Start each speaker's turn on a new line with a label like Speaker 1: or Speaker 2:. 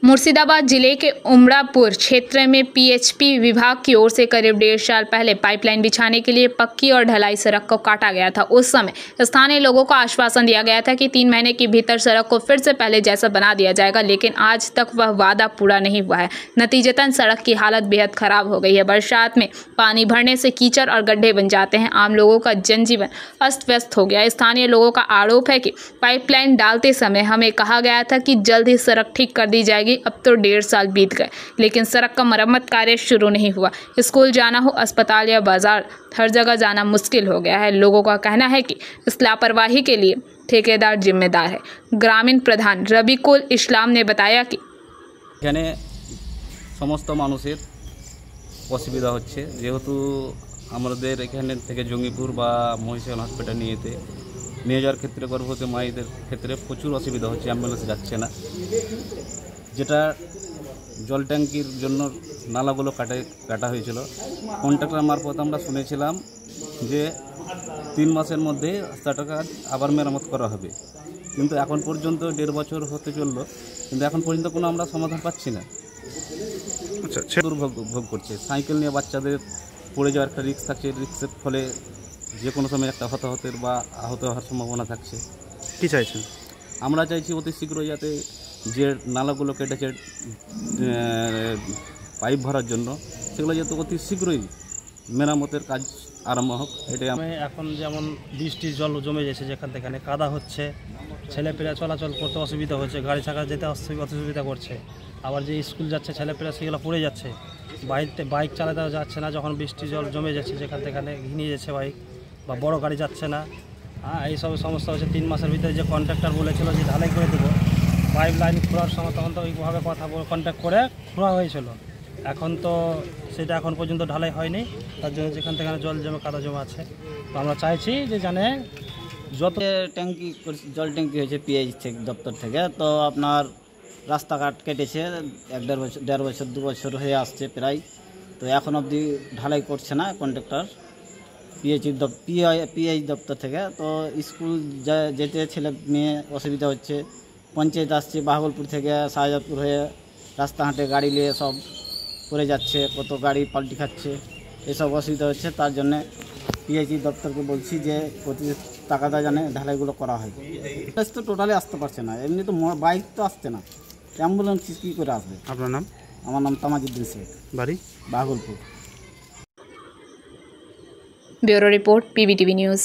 Speaker 1: मुर्शिदाबाद जिले के उमरापुर क्षेत्र में पीएचपी विभाग की ओर से करीब 1.5 साल पहले पाइपलाइन बिछाने के लिए पक्की और ढलाई सड़क को काटा गया था। उस समय स्थानीय लोगों को आश्वासन दिया गया था कि 3 महीने के भीतर सड़क को फिर से पहले जैसा बना दिया जाएगा, लेकिन आज तक वह वादा पूरा नहीं हुआ है। नतीजतन सड़क की हालत बेहद खराब हो गई है। बरसात में पानी भरने से कीचड़ और गड्ढे बन जाते हैं। आम लोगों का जनजीवन अस्त व्यस्त हो गया। स्थानीय लोगों का आरोप है कि पाइपलाइन डालते समय हमें कहा गया था कि जल्द ही सड़क ठीक कर दी जाएगी। अब तो 1.5 साल बीत गए, लेकिन सड़क का मरम्मत कार्य शुरू नहीं हुआ। स्कूल जाना हो, अस्पताल या बाजार, हर जगह जाना मुश्किल हो गया है। लोगों का कहना है कि इस लापरवाही के लिए ठेकेदार जिम्मेदार है। ग्रामीण प्रधान रबिकुल इस्लाम ने बताया कि
Speaker 2: এখানে সমস্ত মানুষের অসুবিধা হচ্ছে, যেহেতু আমাদের এখানে থেকে জঙ্গিপুর বা মহিষাদল হসপিটাল নিয়ে যাওয়ার ক্ষেত্রে গর্ভবতী মায়েদের ক্ষেত্রে প্রচুর অসুবিধা হচ্ছে, অ্যাম্বুলেন্স যাচ্ছে না। যেটা জল ট্যাঙ্কির জন্য নালাগুলো কাটা হয়েছিল, কন্ট্রাক্টর মারফত আমরা শুনেছিলাম যে 3 মাসের মধ্যে রাস্তাটাকে আবার মেরামত করা হবে, কিন্তু এখন পর্যন্ত 1.5 বছর হতে চললো, কিন্তু এখন পর্যন্ত কোনো আমরা সমাধান পাচ্ছি না। আচ্ছা, দুর্ভোগ ভোগ করছে। সাইকেল নিয়ে বাচ্চাদের পড়ে যাওয়ার একটা রিস্ক থাকছে, রিস্কের ফলে যে কোনো সময় একটা হতাহতের বা আহত হওয়ার সম্ভাবনা থাকছে।
Speaker 3: কী চাইছেন?
Speaker 2: আমরা চাইছি অতি শীঘ্রই যাতে যে নালাগুলো কেটেছে পাইপ ভরার জন্য, সেগুলো যাতে অতি শীঘ্রই মেরামতের কাজ আরম্ভ হোক। এটাই
Speaker 3: এখন যেমন বৃষ্টির জল জমে যাচ্ছে, যেখান থেকে কাদা হচ্ছে, ছেলেপেলে চলাচল করতে অসুবিধা হচ্ছে, গাড়ি চাকা যেতে অসুবিধা করছে। আবার যে স্কুল যাচ্ছে ছেলেপেলে সেগুলো পড়ে যাচ্ছে, বাইক চালাতে যাচ্ছে না যখন বৃষ্টির জল জমে যাচ্ছে, যেখান থেকে ঘিনিয়ে যাচ্ছে বাইক, বা বড় গাড়ি যাচ্ছে না। এইসব সমস্যা হচ্ছে। 3 মাসের ভিতরে যে কন্ট্রাক্টর বলেছিল যে ঢালাই করে দেবো, পাইপ লাইন খোঁড়ার সময় তখন তো ওইভাবে কথা বলে কন্ট্যাক্ট করে খোঁড়া হয়েছিল। এখন তো সেটা এখন পর্যন্ত ঢালাই হয়নি, তার জন্য যেখান থেকে জল জমে কাদা জমা আছে। তো আমরা চাইছি যে জানে যত
Speaker 4: ট্যাঙ্কি জল ট্যাঙ্কি হয়েছে পিএইচ থেকে দপ্তর থেকে, তো আপনার রাস্তাঘাট কেটেছে 1.5 বছর 1.5 বছর 2 বছর হয়ে আসছে প্রায়, তো এখন অবধি ঢালাই করছে না কন্ট্রাক্টর পিএইচ দপ্তর থেকে। তো স্কুল যেতে ছেলে মেয়ে অসুবিধা হচ্ছে। পঞ্চায়েত আসছে বাহাগলপুর থেকে শাহজাদপুর হয়ে রাস্তাঘাটে গাড়ি নিয়ে সব পড়ে যাচ্ছে, কত গাড়ি পাল্টি খাচ্ছে, এসব অসুবিধা হচ্ছে। তার জন্যে পিএইচই দপ্তরকে বলছি যে প্রতি টাকাটা জানে ঢালাইগুলো করা হয়। তো টোটালি আসতে পারছে না, এমনি তো বাইক তো আসছে না, অ্যাম্বুলেন্স কী করে আসবে?
Speaker 3: আপনার নাম?
Speaker 4: আমার নাম তামাজউদ্দিন শেখ,
Speaker 3: বাড়ি
Speaker 4: Bahagalpur.
Speaker 1: Bureau report PBTV news.